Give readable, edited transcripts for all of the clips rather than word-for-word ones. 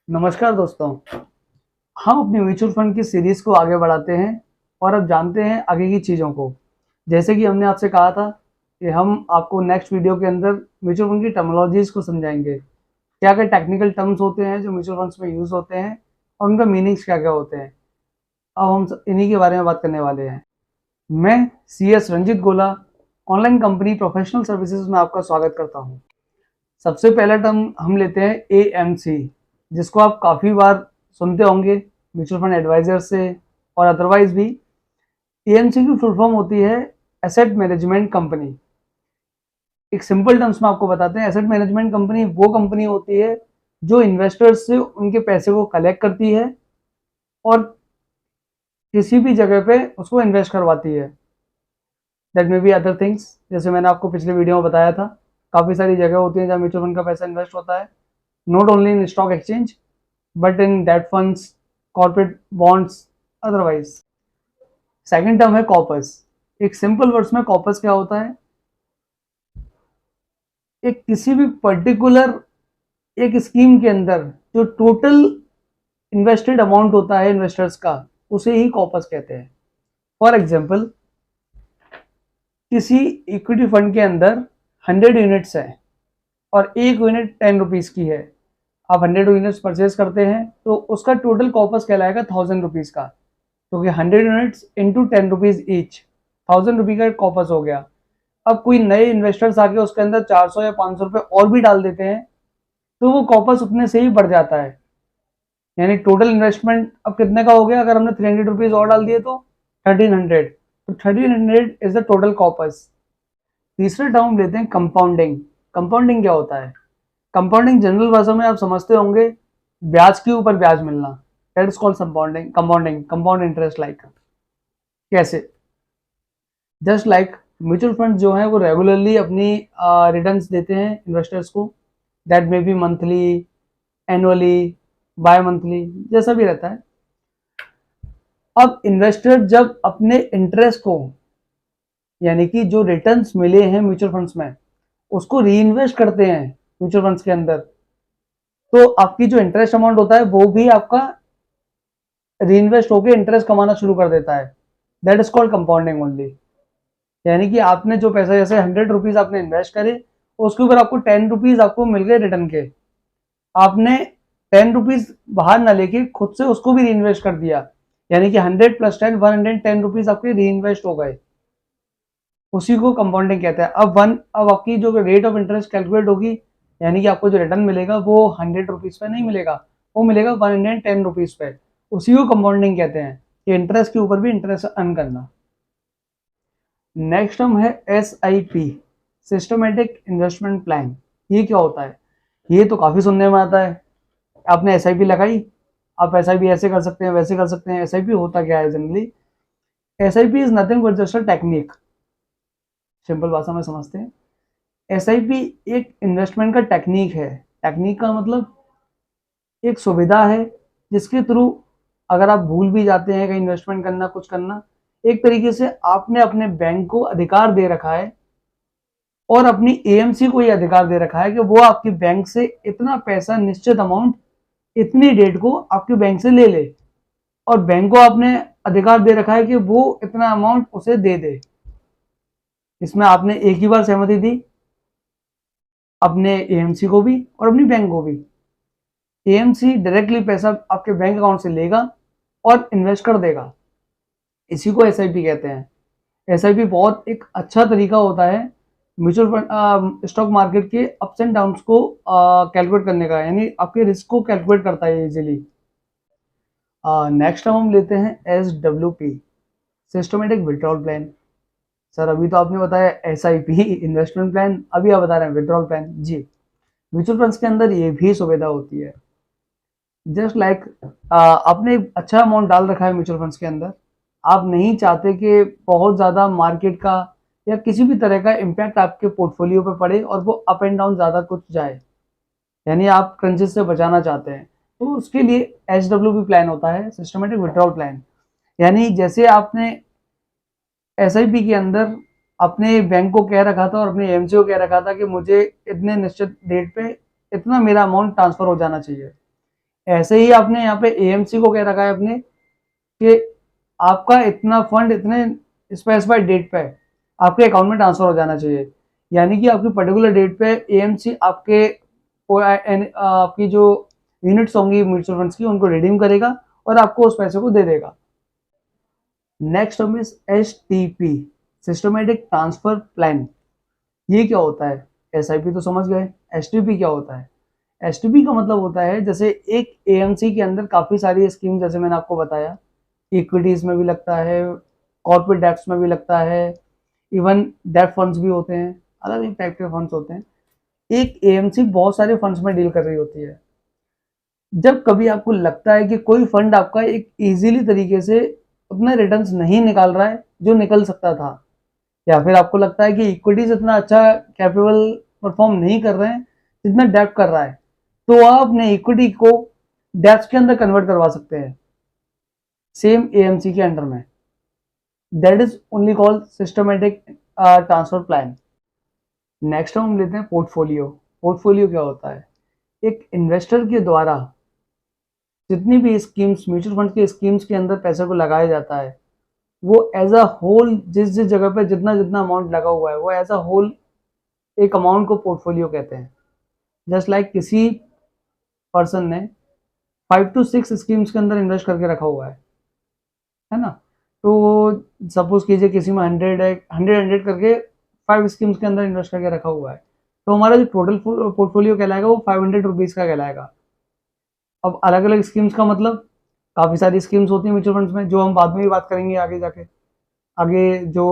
नमस्कार दोस्तों। हम अपनी म्यूचुअल फंड की सीरीज को आगे बढ़ाते हैं और अब जानते हैं आगे की चीज़ों को। जैसे कि हमने आपसे कहा था कि हम आपको नेक्स्ट वीडियो के अंदर म्यूचुअल फंड की टर्मिनोलॉजीज को समझाएंगे। क्या क्या टेक्निकल टर्म्स होते हैं जो म्यूचुअल फंड्स में यूज़ होते हैं और उनका मीनिंग्स क्या क्या होते हैं। अब हम इन्हीं के बारे में बात करने वाले हैं। मैं CS रंजित गोला, ऑनलाइन कंपनी प्रोफेशनल सर्विसेज में आपका स्वागत करता हूँ। सबसे पहला टर्म हम लेते हैं AMC, जिसको आप काफ़ी बार सुनते होंगे म्यूचुअल फंड एडवाइजर से और अदरवाइज भी। AMC की फुल फॉर्म होती है एसेट मैनेजमेंट कंपनी। एक सिंपल टर्म्स में आपको बताते हैं, एसेट मैनेजमेंट कंपनी वो कंपनी होती है जो इन्वेस्टर्स से उनके पैसे को कलेक्ट करती है और किसी भी जगह पे उसको इन्वेस्ट करवाती है। That may B other things, जैसे मैंने आपको पिछले वीडियो में बताया था, काफ़ी सारी जगह होती है जहाँ म्यूचुअल फंड का पैसा इन्वेस्ट होता है, not only in stock exchange but in date funds, corporate bonds, otherwise. Second term है कॉपस। एक सिंपल वर्ड्स में कॉपस क्या होता है, एक किसी भी पर्टिकुलर एक स्कीम के अंदर जो टोटल इन्वेस्टेड अमाउंट होता है इन्वेस्टर्स का, उसे ही कॉपस कहते हैं। फॉर एग्जाम्पल, किसी इक्विटी फंड के अंदर 100 यूनिट्स है और एक यूनिट 10 रुपीज़ की है। आप 100 यूनिट्स परचेज करते हैं तो उसका टोटल कॉपस कहलाएगा 1000 रुपीज़ का, क्योंकि 100 यूनिट्स इंटू 10 रुपीज़ ईच, 1000 रुपये का कॉपस हो गया। अब कोई नए इन्वेस्टर्स आके उसके अंदर 400 या 500 रुपये और भी डाल देते हैं तो वो कॉपस उतने से ही बढ़ जाता है। यानी टोटल इन्वेस्टमेंट अब कितने का हो गया, अगर हमने 300 रुपीज़ और डाल दिए तो 1300, तो 1300 इज द टोटल कॉपस। तीसरा टर्म लेते हैं कंपाउंडिंग। कंपाउंडिंग क्या होता है? कंपाउंडिंग जनरल भाषा में आप समझते होंगे, ब्याज के ऊपर ब्याज मिलना। That is called compounding. Compounding, compound interest like. कैसे? जस्ट लाइक म्यूचुअल फंड जो है वो रेगुलरली अपनी रिटर्न्स देते हैं इन्वेस्टर्स को। That may be monthly, annually, bimonthly, जैसा भी रहता है। अब इन्वेस्टर जब अपने इंटरेस्ट को, यानी कि जो रिटर्न्स मिले हैं म्यूचुअल फंड्स में, उसको री इन्वेस्ट करते हैं म्यूचुअल फंड्स के अंदर, तो आपकी जो इंटरेस्ट अमाउंट होता है वो भी आपका री इन्वेस्ट होकर इंटरेस्ट कमाना शुरू कर देता है। That is called compounding only. यानी कि आपने जो पैसा, जैसे 100 रुपीज आपने इन्वेस्ट करे, उसके ऊपर आपको 10 रुपीज आपको मिल गए रिटर्न के। आपने 10 रुपीज बाहर ना लेके खुद से उसको भी री इन्वेस्ट कर दिया, यानी कि 100 प्लस 10, 110 रुपीज आपके री इन्वेस्ट हो गए। उसी को कंपाउंडिंग कहते हैं। अब आपकी जो रेट ऑफ इंटरेस्ट कैलकुलेट होगी, यानी कि आपको जो रिटर्न मिलेगा वो 100 रुपीज पे नहीं मिलेगा, वो मिलेगा 110 रुपीज पे। उसी को कंपाउंडिंग कहते हैं, कि इंटरेस्ट के ऊपर भी इंटरेस्ट अर्न करना। नेक्स्ट टर्म है SIP, सिस्टमेटिक इन्वेस्टमेंट प्लान। ये क्या होता है? ये तो काफी सुनने में आता है। आपने SIP लगाई, आप SIP ऐसे कर सकते हैं, वैसे कर सकते हैं। SIP होता क्या है generally? SIP is nothing but just a technique. Simple भाषा में समझते हैं, SIP एक इन्वेस्टमेंट का टेक्निक है। टेक्निक का मतलब एक सुविधा है जिसके थ्रू अगर आप भूल भी जाते हैं कहीं इन्वेस्टमेंट करना, कुछ करना, एक तरीके से आपने अपने बैंक को अधिकार दे रखा है और अपनी AMC को ये अधिकार दे रखा है कि वो आपके बैंक से इतना पैसा, निश्चित अमाउंट, इतनी डेट को आपके बैंक से ले ले, और बैंक को आपने अधिकार दे रखा है कि वो इतना अमाउंट उसे दे दे। इसमें आपने एक ही बार सहमति दी, अपने AMC को भी और अपनी बैंक को भी। AMC डायरेक्टली पैसा आपके बैंक अकाउंट से लेगा और इन्वेस्ट कर देगा। इसी को SIP कहते हैं। SIP बहुत एक अच्छा तरीका होता है म्यूचुअल फंड, स्टॉक मार्केट के अप्स एंड डाउन्स को कैलकुलेट करने का, यानी आपके रिस्क को कैलकुलेट करता है इजीली। नेक्स्ट हम लेते हैं SWP, systematic withdrawal plan. Sir अभी तो आपने बताया SIP इन्वेस्टमेंट प्लान, अभी आप बता रहे हैं विड्रॉल प्लान। जी, म्यूचुअल फंड्स के अंदर ये भी सुविधा होती है। जस्ट लाइक आपने एक अच्छा अमाउंट डाल रखा है म्यूचुअल फंड्स के अंदर, आप नहीं चाहते कि बहुत ज़्यादा मार्केट का या किसी भी तरह का इम्पैक्ट आपके पोर्टफोलियो पे पड़े और वो अप एंड डाउन ज़्यादा कुछ जाए, यानी आप क्रंचेस से बचाना चाहते हैं, तो उसके लिए SWP प्लान होता है, सिस्टमेटिक विड्रॉल प्लान। यानी जैसे आपने SIP के अंदर अपने बैंक को कह रखा था और अपने AMC को कह रखा था कि मुझे इतने निश्चित डेट पे इतना मेरा अमाउंट ट्रांसफर हो जाना चाहिए, ऐसे ही आपने यहाँ पे एएमसी को कह रखा है अपने कि आपका इतना फंड इतने स्पेसिफाइड डेट पे आपके अकाउंट में ट्रांसफर हो जाना चाहिए, यानी कि आपकी पर्टिकुलर डेट पे एएमसी आपकी जो यूनिट्स होंगी म्यूचुअल फंड्स की उनको रिडीम करेगा और आपको उस पैसे को दे देगा। Next term is STP, systematic transfer plan. ये क्या होता है? SIP तो समझ गए, STP क्या होता है? STP का मतलब होता है जैसे एक AMC के अंदर काफ़ी सारी स्कीम, जैसे मैंने आपको बताया, इक्विटीज़ में भी लगता है, कॉर्पोरेट डेब्ट्स में भी लगता है, इवन डेब्ट फंड्स भी होते हैं, अलग अलग टाइप के फंड्स होते हैं। एक AMC बहुत सारे फंड्स में डील कर रही होती है। जब कभी आपको लगता है कि कोई फंड आपका एक इजीली तरीके से अपने रिटर्न्स नहीं निकाल रहा है जो निकल सकता था, या फिर आपको लगता है कि इक्विटीज इतना अच्छा कैपेबल परफॉर्म नहीं कर रहे हैं जितना डेब्ट कर रहा है, तो आप अपने इक्विटी को डेब्ट के अंदर कन्वर्ट करवा सकते हैं सेम AMC के अंडर में। That is only called systematic transfer plan. Next हम लेते हैं पोर्टफोलियो। पोर्टफोलियो क्या होता है? एक इन्वेस्टर के द्वारा जितनी भी स्कीम्स, म्यूचुअल फंड की स्कीम्स के अंदर पैसे को लगाया जाता है, वो एज अ होल जिस जिस जगह पे जितना जितना अमाउंट लगा हुआ है वो एज अ होल एक अमाउंट को पोर्टफोलियो कहते हैं। जस्ट लाइक किसी पर्सन ने 5 to 6 स्कीम्स के अंदर इन्वेस्ट करके रखा हुआ है ना? तो सपोज कीजिए किसी में 100 करके 5 स्कीम्स के अंदर इन्वेस्ट करके रखा हुआ है, तो हमारा जो टोटल पोर्टफोलियो कहलाएगा वो 500 रुपीज़ का कहलाएगा। अब अलग अलग स्कीम्स का मतलब, काफ़ी सारी स्कीम्स होती हैं म्यूचुअल फंड्स में, जो हम बाद में भी बात करेंगे आगे जाके। आगे जो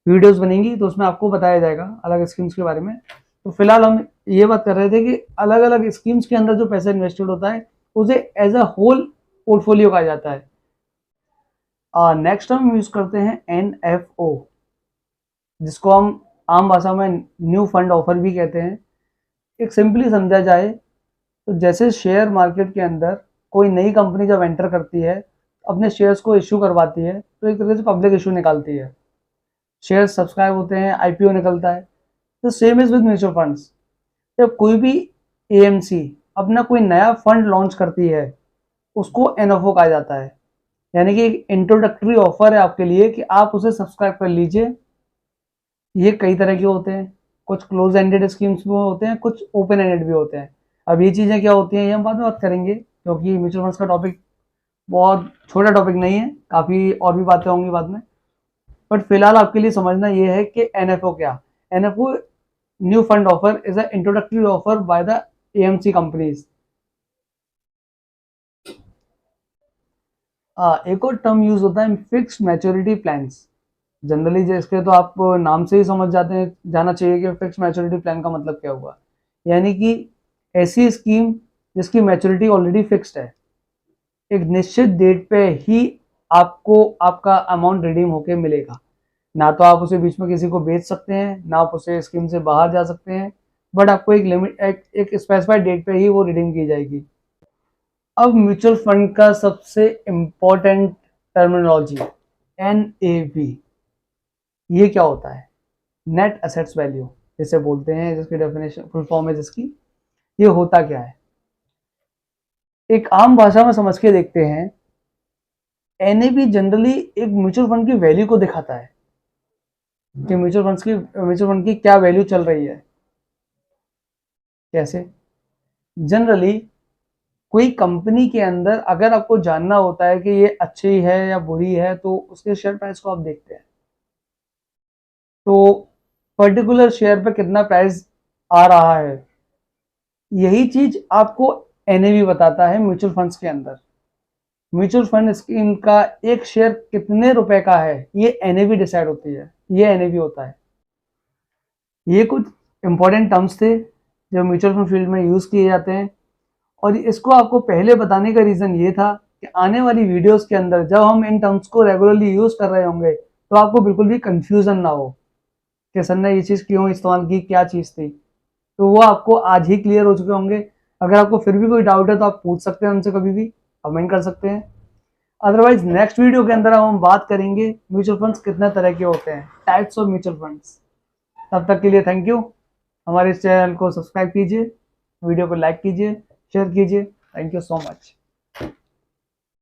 वीडियोस बनेंगी तो उसमें आपको बताया जाएगा अलग स्कीम्स के बारे में। तो फिलहाल हम ये बात कर रहे थे कि अलग अलग स्कीम्स के अंदर जो पैसा इन्वेस्टेड होता है उसे एज अ होल पोर्टफोलियो कहा जाता है। नेक्स्ट हम यूज करते हैं NFO, जिसको हम आम भाषा में न्यू फंड ऑफर भी कहते हैं। एक सिंपली समझा जाए तो जैसे शेयर मार्केट के अंदर कोई नई कंपनी जब एंटर करती है, अपने शेयर्स को इशू करवाती है, तो एक तरह से पब्लिक इशू निकालती है, शेयर सब्सक्राइब होते हैं, IPO निकलता है। तो same is with mutual funds. जब कोई भी AMC अपना कोई नया फंड लॉन्च करती है उसको NFO कहा जाता है, यानी कि एक इंट्रोडक्टरी ऑफर है आपके लिए कि आप उसे सब्सक्राइब कर लीजिए। ये कई तरह के होते हैं, कुछ क्लोज एंडेड स्कीम्स भी होते हैं, कुछ ओपन एंडेड भी होते हैं। अब ये चीज़ें क्या होती हैं ये हम बाद में बात करेंगे, क्योंकि म्यूचुअल फंड्स का टॉपिक बहुत छोटा टॉपिक नहीं है, काफ़ी और भी बातें होंगी बाद में। बट फिलहाल आपके लिए समझना ये है कि NFO क्या। NFO, new fund offer, is a introductory offer by the AMC companies. एक और टर्म यूज होता है फिक्स्ड मैच्योरिटी प्लान्स। जनरली जिसके तो आप नाम से ही समझ जाते हैं, जाना चाहिए कि फिक्स्ड मैच्योरिटी प्लान का मतलब क्या हुआ। यानी कि ऐसी स्कीम जिसकी मैच्योरिटी ऑलरेडी फिक्स्ड है, एक निश्चित डेट पे ही आपको आपका अमाउंट रिडीम होके मिलेगा। ना तो आप उसे बीच में किसी को बेच सकते हैं, ना आप उसे स्कीम से बाहर जा सकते हैं, बट आपको एक लिमिट, एक स्पेसिफाइड डेट पे ही वो रिडीम की जाएगी। अब म्यूचुअल फंड का सबसे इम्पोर्टेंट टर्मिनोलॉजी NAV, ये क्या होता है? नेट एसेट्स वैल्यू जिसे बोलते हैं, जिसकी डेफिनेशन फुल फॉर्म है जिसकी, ये होता क्या है? एक आम भाषा में समझ के देखते हैं। NAV जनरली एक म्यूचुअल फंड की वैल्यू को दिखाता है कि म्यूचुअल फंड की क्या वैल्यू चल रही है। कैसे? जनरली कोई कंपनी के अंदर अगर आपको जानना होता है कि ये अच्छी है या बुरी है, तो उसके शेयर प्राइस को आप देखते हैं। तो पर्टिकुलर शेयर पर कितना प्राइस आ रहा है, यही चीज आपको NAV बताता है म्यूचुअल फंड्स के अंदर। म्यूचुअल फंड स्कीम का एक शेयर कितने रुपए का है, ये NAV डिसाइड होती है, ये NAV होता है। ये कुछ इंपॉर्टेंट टर्म्स थे जो म्यूचुअल फंड फील्ड में यूज किए जाते हैं, और इसको आपको पहले बताने का रीजन ये था कि आने वाली वीडियोस के अंदर जब हम इन टर्म्स को रेगुलरली यूज कर रहे होंगे तो आपको बिल्कुल भी कंफ्यूजन ना हो कि सर ने ये चीज़ क्यों इस्तेमाल की, क्या चीज़ थी। तो वो आपको आज ही क्लियर हो चुके होंगे। अगर आपको फिर भी कोई डाउट है तो आप पूछ सकते हैं हमसे, कभी भी कमेंट कर सकते हैं। अदरवाइज नेक्स्ट वीडियो के अंदर हम बात करेंगे म्यूचुअल फंड्स कितने तरह के होते हैं, टाइप्स ऑफ म्यूचुअल फंड्स। तब तक के लिए थैंक यू। हमारे इस चैनल को सब्सक्राइब कीजिए, वीडियो को लाइक कीजिए, शेयर कीजिए। Thank you so much.